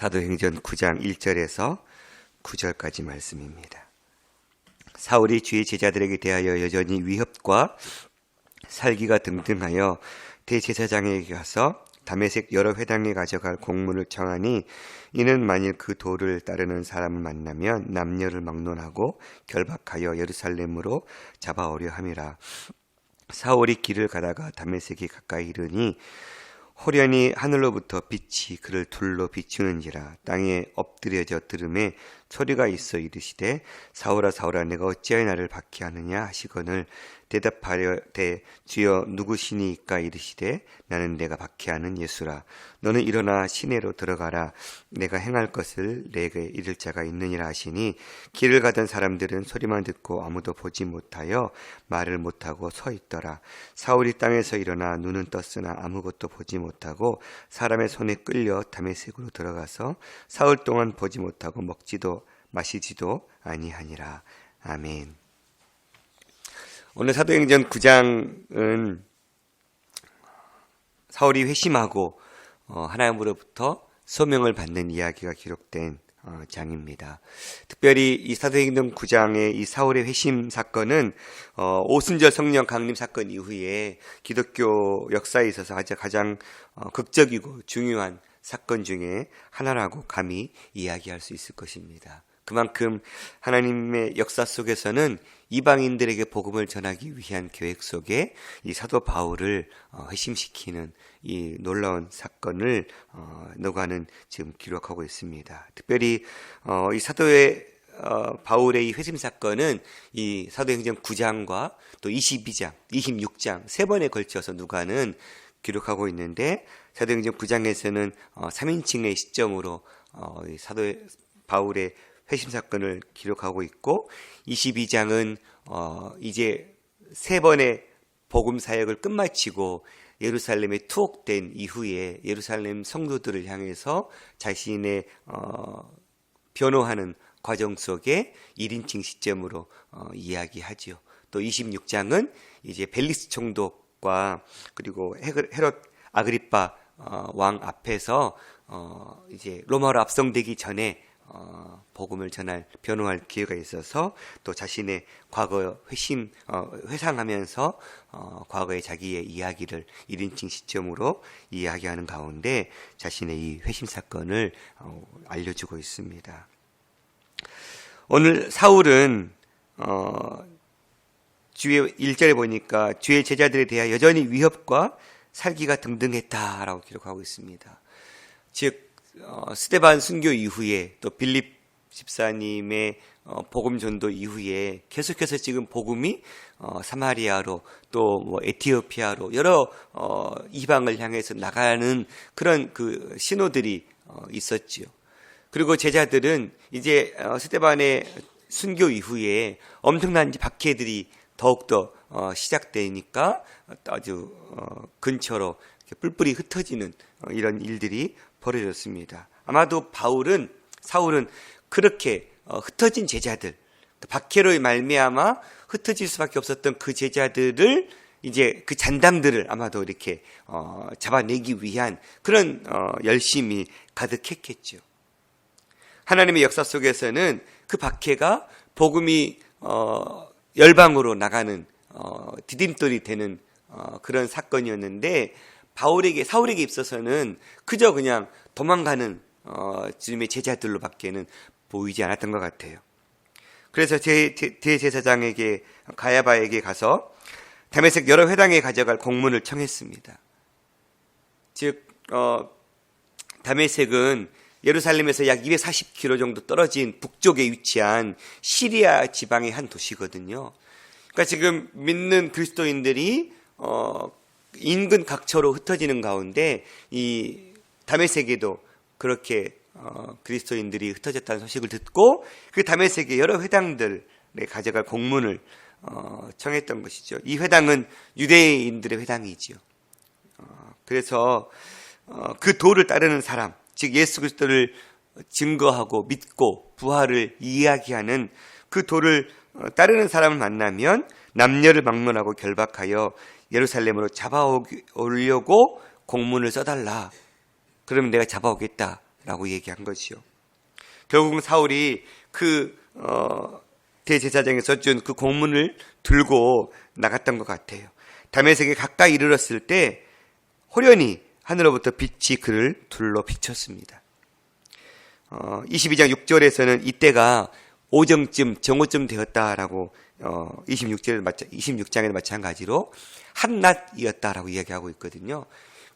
사도행전 9장 1절에서 9절까지 말씀입니다. 사울이 주의 제자들에게 대하여 여전히 위협과 살기가 등등하여 대제사장에게 가서 다메섹 여러 회당에 가져갈 공문을 청하니 이는 만일 그 도를 따르는 사람을 만나면 남녀를 막론하고 결박하여 예루살렘으로 잡아오려 함이라. 사울이 길을 가다가 다메섹에 가까이 이르니 호련히 하늘로부터 빛이 그를 둘러 비추는지라. 땅에 엎드려져 들음에 소리가 있어 이르시되 사울아 사울아 내가 어찌하여 나를 박해하느냐 하시거늘 대답하려되 주여 누구시니까 이르시되 나는 내가 박해하는 예수라. 너는 일어나 시내로 들어가라. 내가 행할 것을 내게 이를 자가 있느니라 하시니 길을 가던 사람들은 소리만 듣고 아무도 보지 못하여 말을 못하고 서 있더라. 사울이 땅에서 일어나 눈은 떴으나 아무것도 보지 못하고 사람의 손에 끌려 다메섹으로 들어가서 사흘 동안 보지 못하고 먹지도 마시지도 아니하니라. 아멘. 오늘 사도행전 9장은 사울이 회심하고 하나님으로부터 소명을 받는 이야기가 기록된 장입니다. 특별히 이 사도행전 9장의 이 사울의 회심 사건은 오순절 성령 강림 사건 이후에 기독교 역사에 있어서 가장 극적이고 중요한 사건 중에 하나라고 감히 이야기할 수 있을 것입니다. 그만큼 하나님의 역사 속에서는 이방인들에게 복음을 전하기 위한 계획 속에 이 사도 바울을 회심시키는 이 놀라운 사건을 노가는 지금 기록하고 있습니다. 특별히 이 사도의 바울의 이 회심 사건은 이 사도행전 9장과 또 22장, 26장 세 번에 걸쳐서 누가는 기록하고 있는데 사도행전 9장에서는 3인칭의 시점으로 이 사도 바울의 회심 사건을 기록하고 있고 22장은 이제 세 번의 복음 사역을 끝마치고 예루살렘에 투옥된 이후에 예루살렘 성도들을 향해서 자신의 변호하는 과정 속에 1인칭 시점으로 이야기하죠. 또 26장은 이제 벨리스 총독과 그리고 헤롯 아그리파 왕 앞에서 이제 로마로 압송되기 전에 복음을 전할 변호할 기회가 있어서 또 자신의 과거 회상하면서 과거의 자기의 이야기를 1인칭 시점으로 이야기하는 가운데 자신의 이 회심 사건을 알려주고 있습니다. 오늘 사울은 주의 1절에 보니까 주의 제자들에 대하여 여전히 위협과 살기가 등등했다라고 기록하고 있습니다. 즉 스데반 순교 이후에 또 빌립 집사님의 복음 전도 이후에 계속해서 지금 복음이 사마리아로 또 뭐 에티오피아로 여러 이방을 향해서 나가는 그런 그 신호들이 있었지요. 그리고 제자들은 이제 스데반의 순교 이후에 엄청난 박해들이 더욱더 시작되니까 아주 근처로 뿔뿔이 흩어지는 이런 일들이 벌어졌습니다. 아마도 사울은 그렇게 흩어진 제자들, 박해로 말미암아 흩어질 수밖에 없었던 그 제자들을 이제 그 잔당들을 아마도 이렇게 잡아내기 위한 그런 열심이 가득했겠죠. 하나님의 역사 속에서는 그 박해가 복음이 열방으로 나가는 디딤돌이 되는 그런 사건이었는데 사울에게 있어서는 그저 그냥 도망가는 주님의 제자들로밖에는 보이지 않았던 것 같아요. 그래서 대제사장에게 가야바에게 가서 다메섹 여러 회당에 가져갈 공문을 청했습니다. 즉 다메섹은 예루살렘에서 약 240km 정도 떨어진 북쪽에 위치한 시리아 지방의 한 도시거든요. 그러니까 지금 믿는 그리스도인들이 인근 각처로 흩어지는 가운데 이 다메섹에도 그렇게 그리스도인들이 흩어졌다는 소식을 듣고 그 다메섹의 여러 회당들에 가져갈 공문을 청했던 것이죠. 이 회당은 유대인들의 회당이지요. 그래서 그 도를 따르는 사람, 즉 예수 그리스도를 증거하고 믿고 부활을 이야기하는 그 도를 따르는 사람을 만나면 남녀를 막론하고 결박하여 예루살렘으로 잡아오려고 공문을 써달라. 그러면 내가 잡아오겠다 라고 얘기한 것이요. 결국은 사울이 그 대제사장에서 준 그 공문을 들고 나갔던 것 같아요. 다메섹에 가까이 이르렀을 때 호련히 하늘로부터 빛이 그를 둘러 비쳤습니다. 22장 6절에서는 이때가 오정쯤 정오쯤 되었다라고 26장에도 마찬가지로 한낮이었다라고 이야기하고 있거든요.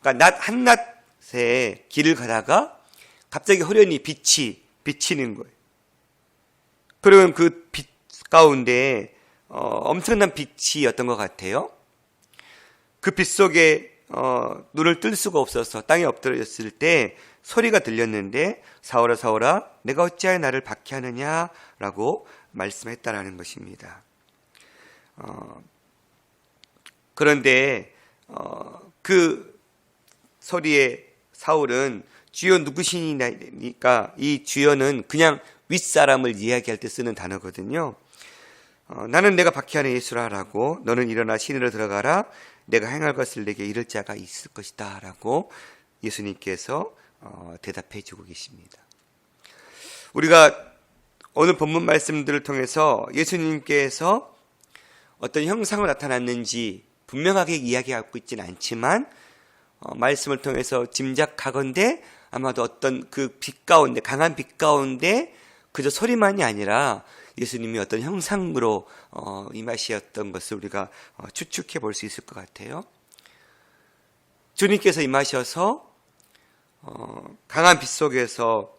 그러니까 낮 한낮에 길을 가다가 갑자기 호련히 빛이 비치는 거예요. 그러면 그 빛 가운데 엄청난 빛이었던 것 같아요. 그 빛 속에 눈을 뜰 수가 없어서 땅에 엎드려졌을 때 소리가 들렸는데 사울아 사울아 내가 어찌하여 나를 박해하느냐라고 말씀했다라는 것입니다. 그런데 그 소리에 사울은 주여 누구시니까 이 주여는 그냥 윗사람을 이야기할 때 쓰는 단어거든요. 나는 내가 박해하는 예수라라고 너는 일어나 시내로 들어가라 내가 행할 것을 내게 이를 자가 있을 것이다 라고 예수님께서 대답해 주고 계십니다. 우리가 오늘 본문 말씀들을 통해서 예수님께서 어떤 형상으로 나타났는지 분명하게 이야기하고 있지는 않지만 말씀을 통해서 짐작하건대 아마도 어떤 그 빛 가운데 강한 빛 가운데 그저 소리만이 아니라 예수님이 어떤 형상으로 임하셨던 것을 우리가 추측해 볼 수 있을 것 같아요. 주님께서 임하셔서 강한 빛 속에서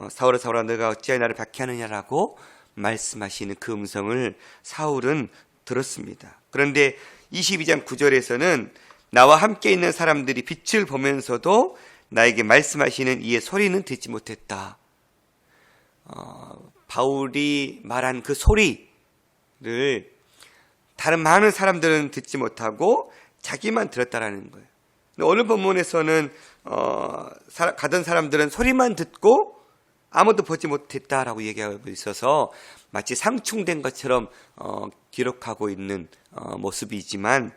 사울아 사울아 너가 어찌하여 나를 박해하느냐라고 말씀하시는 그 음성을 사울은 들었습니다. 그런데 22장 9절에서는 나와 함께 있는 사람들이 빛을 보면서도 나에게 말씀하시는 이의 소리는 듣지 못했다. 바울이 말한 그 소리를 다른 많은 사람들은 듣지 못하고 자기만 들었다라는 거예요. 오늘 본문에서는 가던 사람들은 소리만 듣고 아무도 보지 못했다라고 얘기하고 있어서 마치 상충된 것처럼 기록하고 있는 모습이지만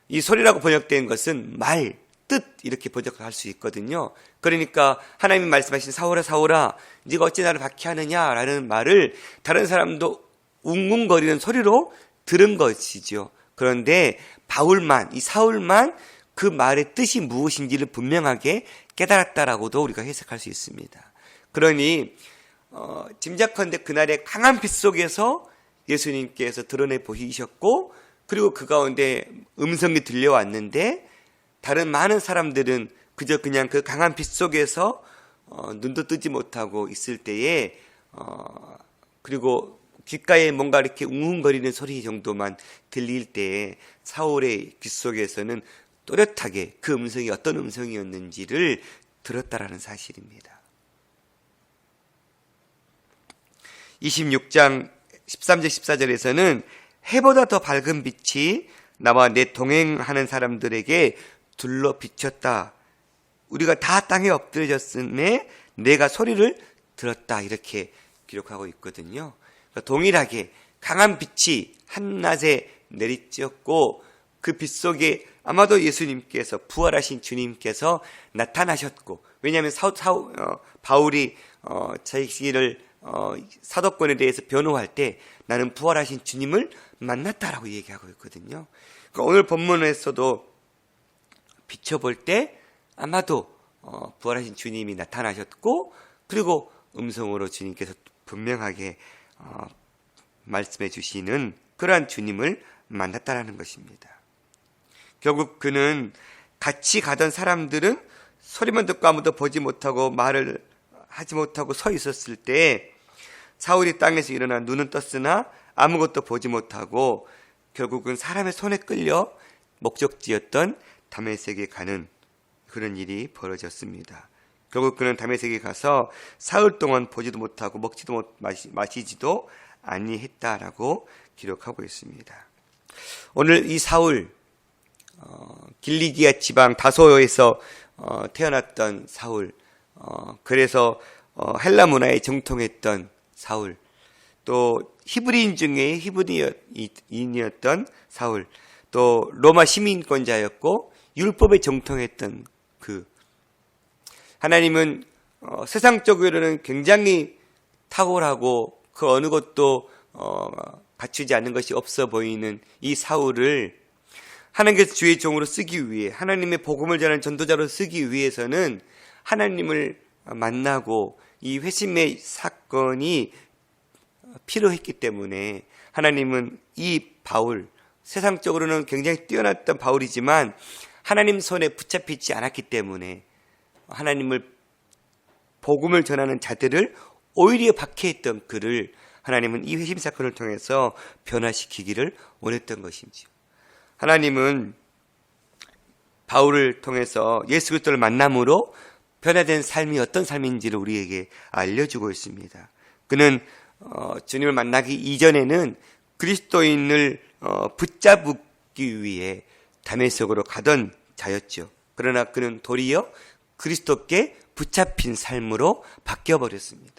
이 소리라고 번역된 것은 말, 뜻 이렇게 번역할 수 있거든요. 그러니까 하나님이 말씀하신 사울아 사울아 네가 어찌 나를 박해하느냐라는 말을 다른 사람도 웅웅거리는 소리로 들은 것이죠. 그런데 바울만 이 사울만 그 말의 뜻이 무엇인지를 분명하게 깨달았다라고도 우리가 해석할 수 있습니다. 그러니 짐작컨대 그날의 강한 빛 속에서 예수님께서 드러내 보이셨고 그리고 그 가운데 음성이 들려왔는데 다른 많은 사람들은 그저 그냥 그 강한 빛 속에서 눈도 뜨지 못하고 있을 때에 그리고 귓가에 뭔가 이렇게 웅웅거리는 소리 정도만 들릴 때에 사울의 귀 속에서는 또렷하게 그 음성이 어떤 음성이었는지를 들었다라는 사실입니다. 26장 13절 14절에서는 해보다 더 밝은 빛이 나와 내 동행하는 사람들에게 둘러 비쳤다. 우리가 다 땅에 엎드려졌음에 내가 소리를 들었다. 이렇게 기록하고 있거든요. 그러니까 동일하게 강한 빛이 한낮에 내리쬐었고 그 빛 속에 아마도 예수님께서 부활하신 주님께서 나타나셨고 왜냐하면 바울이 자기를 사도권에 대해서 변호할 때 나는 부활하신 주님을 만났다라고 얘기하고 있거든요. 그러니까 오늘 본문에서도 비춰볼 때 아마도 부활하신 주님이 나타나셨고 그리고 음성으로 주님께서 분명하게 말씀해 주시는 그러한 주님을 만났다라는 것입니다. 결국 그는 같이 가던 사람들은 소리만 듣고 아무도 보지 못하고 말을 하지 못하고 서 있었을 때 사울이 땅에서 일어나 눈은 떴으나 아무것도 보지 못하고 결국은 사람의 손에 끌려 목적지였던 다메섹에 가는 그런 일이 벌어졌습니다. 결국 그는 다메섹에 가서 사흘 동안 보지도 못하고 먹지도 마시지도 아니했다라고 기록하고 있습니다. 오늘 이 사울 길리기아 지방 다소에서 태어났던 사울 그래서 헬라 문화에 정통했던 사울 또 히브리인 중에 히브리인이었던 사울 또 로마 시민권자였고 율법에 정통했던 그 하나님은 세상적으로는 굉장히 탁월하고 그 어느 것도 갖추지 않는 것이 없어 보이는 이 사울을 하나님께서 주의 종으로 쓰기 위해, 하나님의 복음을 전하는 전도자로 쓰기 위해서는 하나님을 만나고 이 회심의 사건이 필요했기 때문에 하나님은 이 바울, 세상적으로는 굉장히 뛰어났던 바울이지만 하나님 손에 붙잡히지 않았기 때문에 하나님을 복음을 전하는 자들을 오히려 박해했던 그를 하나님은 이 회심 사건을 통해서 변화시키기를 원했던 것이지요. 하나님은 바울을 통해서 예수 그리스도를 만남으로 변화된 삶이 어떤 삶인지를 우리에게 알려주고 있습니다. 그는 주님을 만나기 이전에는 그리스도인을 붙잡기 위해 다메섹으로 가던 자였죠. 그러나 그는 도리어 그리스도께 붙잡힌 삶으로 바뀌어버렸습니다.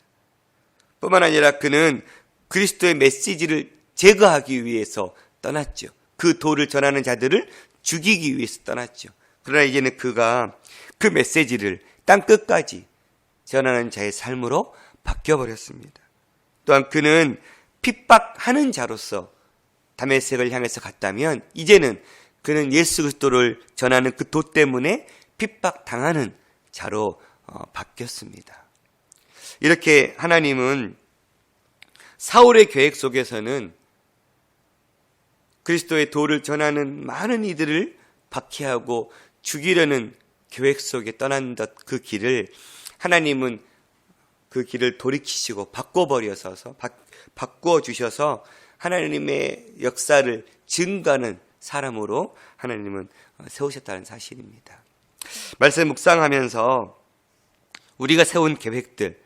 뿐만 아니라 그는 그리스도의 메시지를 제거하기 위해서 떠났죠. 그 도를 전하는 자들을 죽이기 위해서 떠났죠. 그러나 이제는 그가 그 메시지를 땅끝까지 전하는 자의 삶으로 바뀌어버렸습니다. 또한 그는 핍박하는 자로서 다메섹을 향해서 갔다면 이제는 그는 예수 그리스도를 전하는 그 도 때문에 핍박당하는 자로 바뀌었습니다. 이렇게 하나님은 사울의 계획 속에서는 그리스도의 도를 전하는 많은 이들을 박해하고 죽이려는 계획 속에 떠난 그 길을 하나님은 그 길을 돌이키시고 바꾸어 주셔서 하나님의 역사를 증거하는 사람으로 하나님은 세우셨다는 사실입니다. 말씀 묵상하면서 우리가 세운 계획들,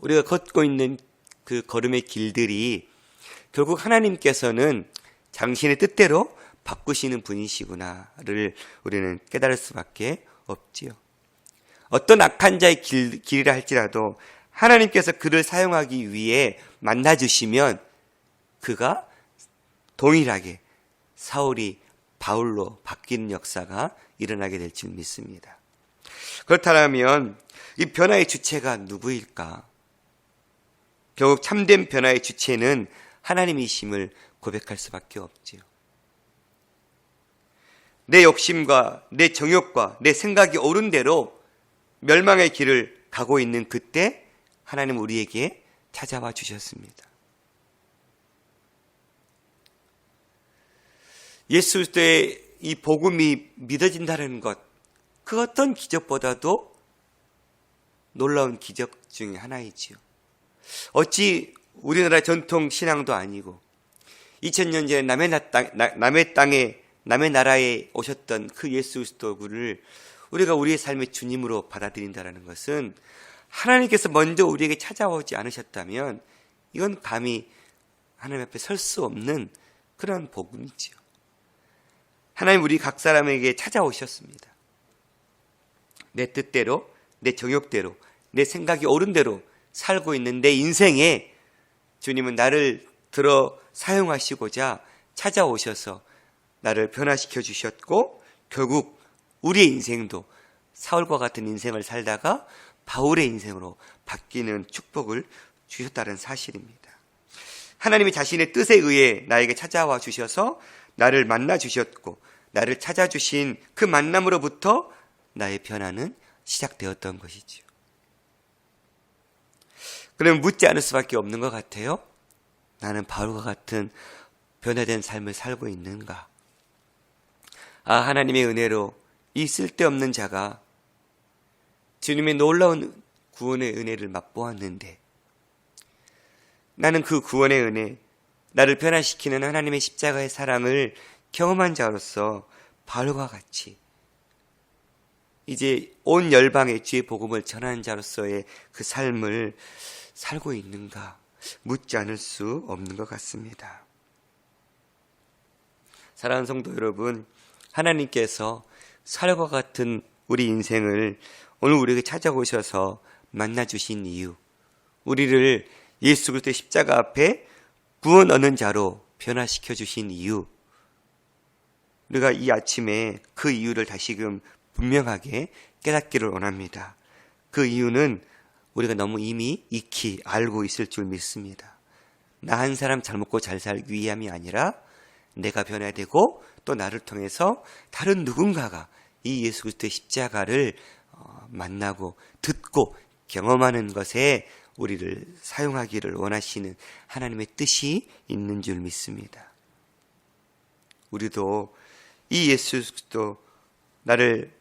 우리가 걷고 있는 그 걸음의 길들이 결국 하나님께서는 당신의 뜻대로 바꾸시는 분이시구나를 우리는 깨달을 수밖에 없지요. 어떤 악한 자의 길이라 할지라도 하나님께서 그를 사용하기 위해 만나주시면 그가 동일하게 사울이 바울로 바뀌는 역사가 일어나게 될 줄 믿습니다. 그렇다면 이 변화의 주체가 누구일까? 결국 참된 변화의 주체는 하나님이심을 고백할 수밖에 없지요. 내 욕심과 내 정욕과 내 생각이 옳은 대로 멸망의 길을 가고 있는 그때 하나님 우리에게 찾아와 주셨습니다. 예수 그리스도의 이 복음이 믿어진다는 것, 그 어떤 기적보다도 놀라운 기적 중에 하나이지요. 어찌 우리나라 전통 신앙도 아니고 2000년 전에 남의 나라에 오셨던 그 예수 그리스도를 우리가 우리의 삶의 주님으로 받아들인다는 것은 하나님께서 먼저 우리에게 찾아오지 않으셨다면 이건 감히 하나님 앞에 설 수 없는 그런 복음이지요. 하나님 우리 각 사람에게 찾아오셨습니다. 내 뜻대로, 내 정욕대로, 내 생각이 옳은 대로 살고 있는 내 인생에 주님은 나를 들어 사용하시고자 찾아오셔서 나를 변화시켜 주셨고 결국 우리의 인생도 사울과 같은 인생을 살다가 바울의 인생으로 바뀌는 축복을 주셨다는 사실입니다. 하나님이 자신의 뜻에 의해 나에게 찾아와 주셔서 나를 만나 주셨고 나를 찾아주신 그 만남으로부터 나의 변화는 시작되었던 것이지요. 그러면 묻지 않을 수밖에 없는 것 같아요. 나는 바울과 같은 변화된 삶을 살고 있는가? 하나님의 은혜로 이 쓸데없는 자가 주님의 놀라운 구원의 은혜를 맛보았는데 나는 그 구원의 은혜, 나를 변화시키는 하나님의 십자가의 사랑을 경험한 자로서 바울과 같이 이제 온 열방에 주의 복음을 전하는 자로서의 그 삶을 살고 있는가 묻지 않을 수 없는 것 같습니다. 사랑하는 성도 여러분, 하나님께서 사울과 같은 우리 인생을 오늘 우리에게 찾아오셔서 만나주신 이유, 우리를 예수 그리스도의 십자가 앞에 구원 얻는 자로 변화시켜 주신 이유, 우리가 이 아침에 그 이유를 다시금 분명하게 깨닫기를 원합니다. 그 이유는 우리가 너무 이미 익히 알고 있을 줄 믿습니다. 나 한 사람 잘 먹고 잘 살기 위함이 아니라 내가 변해야 되고 또 나를 통해서 다른 누군가가 이 예수 그리스도의 십자가를 만나고 듣고 경험하는 것에 우리를 사용하기를 원하시는 하나님의 뜻이 있는 줄 믿습니다. 우리도 이 예수 그리스도 나를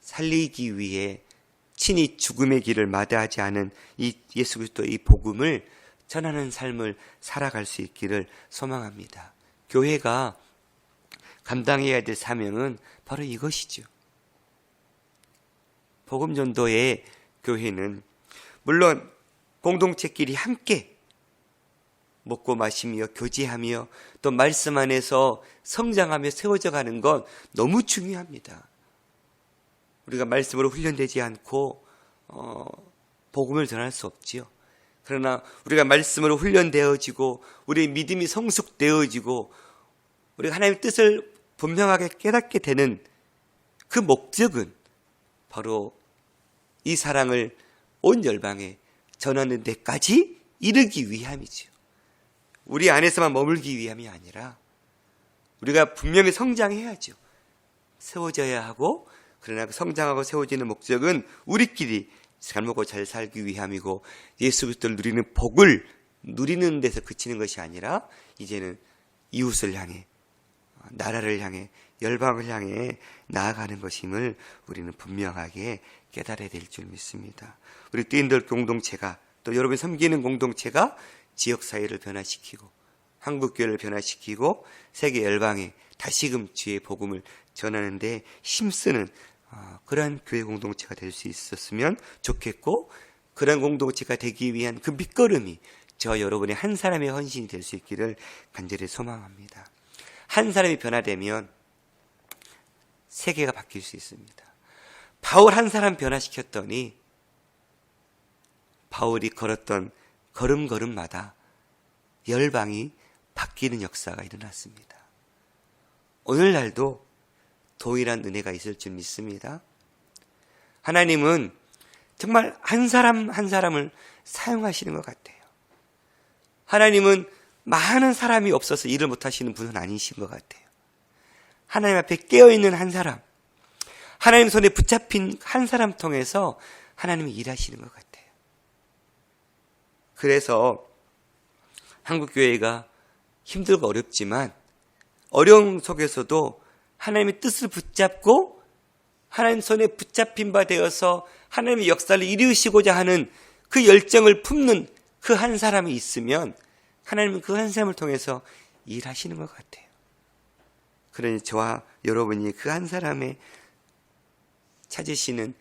살리기 위해 친히 죽음의 길을 마다하지 않은 이 예수 그리스도의 이 복음을 전하는 삶을 살아갈 수 있기를 소망합니다. 교회가 감당해야 될 사명은 바로 이것이죠. 복음 전도의 교회는 물론 공동체끼리 함께 먹고 마시며 교제하며 또 말씀 안에서 성장하며 세워져 가는 건 너무 중요합니다. 우리가 말씀으로 훈련되지 않고 복음을 전할 수 없지요. 그러나 우리가 말씀으로 훈련되어지고 우리의 믿음이 성숙되어지고 우리가 하나님의 뜻을 분명하게 깨닫게 되는 그 목적은 바로 이 사랑을 온 열방에 전하는 데까지 이르기 위함이지요. 우리 안에서만 머물기 위함이 아니라 우리가 분명히 성장해야죠. 세워져야 하고, 그러나 그 성장하고 세워지는 목적은 우리끼리 잘 먹고 잘 살기 위함이고 예수 그리스도를 누리는 복을 누리는 데서 그치는 것이 아니라 이제는 이웃을 향해, 나라를 향해, 열방을 향해 나아가는 것임을 우리는 분명하게 깨달아야 될 줄 믿습니다. 우리 띠인들 공동체가, 또 여러분이 섬기는 공동체가 지역사회를 변화시키고 한국교회를 변화시키고 세계 열방에 다시금 주의 복음을 전하는 데 힘쓰는 그러한 교회 공동체가 될 수 있었으면 좋겠고, 그러한 공동체가 되기 위한 그 밑거름이 저 여러분의 한 사람의 헌신이 될 수 있기를 간절히 소망합니다. 한 사람이 변화되면 세계가 바뀔 수 있습니다. 바울 한 사람 변화시켰더니 바울이 걸었던 걸음걸음마다 열방이 바뀌는 역사가 일어났습니다. 오늘날도 동일한 은혜가 있을 줄 믿습니다. 하나님은 정말 한 사람 한 사람을 사용하시는 것 같아요. 하나님은 많은 사람이 없어서 일을 못하시는 분은 아니신 것 같아요. 하나님 앞에 깨어있는 한 사람, 하나님 손에 붙잡힌 한 사람 통해서 하나님이 일하시는 것 같아요. 그래서 한국교회가 힘들고 어렵지만 어려움 속에서도 하나님의 뜻을 붙잡고 하나님 손에 붙잡힌 바 되어서 하나님의 역사를 이루시고자 하는 그 열정을 품는 그 한 사람이 있으면 하나님은 그 한 사람을 통해서 일하시는 것 같아요. 그러니 저와 여러분이 그 한 사람의 찾으시는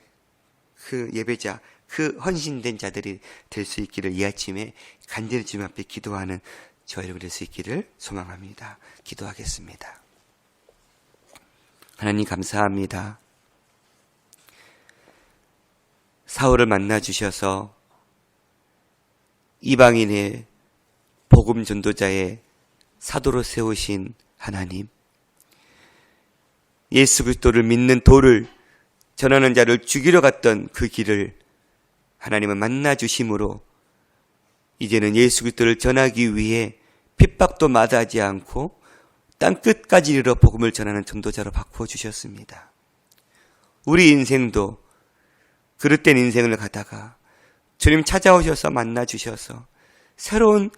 그 예배자, 그 헌신된 자들이 될 수 있기를 이 아침에 간절히 주님 앞에 기도하는 저와 여러분이 될 수 있기를 소망합니다. 기도하겠습니다. 하나님 감사합니다. 사울을 만나 주셔서 이방인의 복음 전도자의 사도로 세우신 하나님, 예수 그리스도를 믿는 도를 전하는 자를 죽이러 갔던 그 길을 하나님은 만나 주심으로 이제는 예수 그리스도를 전하기 위해 핍박도 마다하지 않고 땅 끝까지 이르러 복음을 전하는 전도자로 바꾸어 주셨습니다. 우리 인생도 그릇된 인생을 가다가 주님 찾아오셔서 만나 주셔서 새로운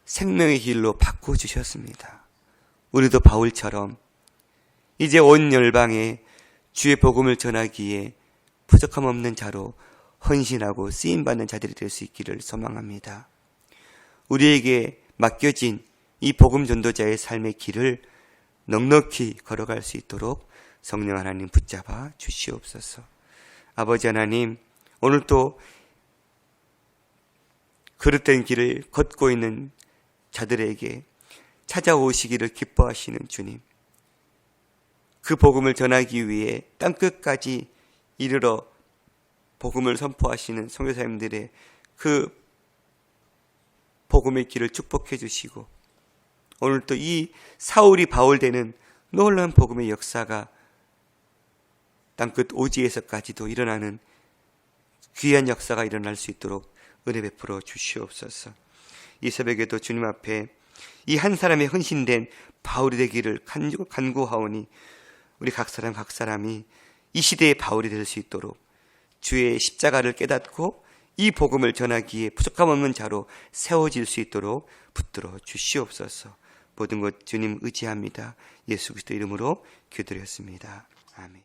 생명의 길로 바꾸어 주셨습니다. 우리도 바울처럼 이제 온 열방에 주의 복음을 전하기에 부족함 없는 자로 헌신하고 쓰임받는 자들이 될 수 있기를 소망합니다. 우리에게 맡겨진 이 복음 전도자의 삶의 길을 넉넉히 걸어갈 수 있도록 성령 하나님 붙잡아 주시옵소서. 아버지 하나님, 오늘도 그릇된 길을 걷고 있는 자들에게 찾아오시기를 기뻐하시는 주님, 그 복음을 전하기 위해 땅끝까지 이르러 복음을 선포하시는 선교사님들의 그 복음의 길을 축복해 주시고, 오늘 또 이 사울이 바울 되는 놀라운 복음의 역사가 땅끝 오지에서까지도 일어나는 귀한 역사가 일어날 수 있도록 은혜 베풀어 주시옵소서. 이 새벽에도 주님 앞에 이 한 사람의 헌신된 바울이 되기를 간구하오니 우리 각 사람이 이 시대의 바울이 될 수 있도록 주의 십자가를 깨닫고 이 복음을 전하기에 부족함 없는 자로 세워질 수 있도록 붙들어 주시옵소서. 모든 것 주님 의지합니다. 예수 그리스도 이름으로 기도드렸습니다. 아멘.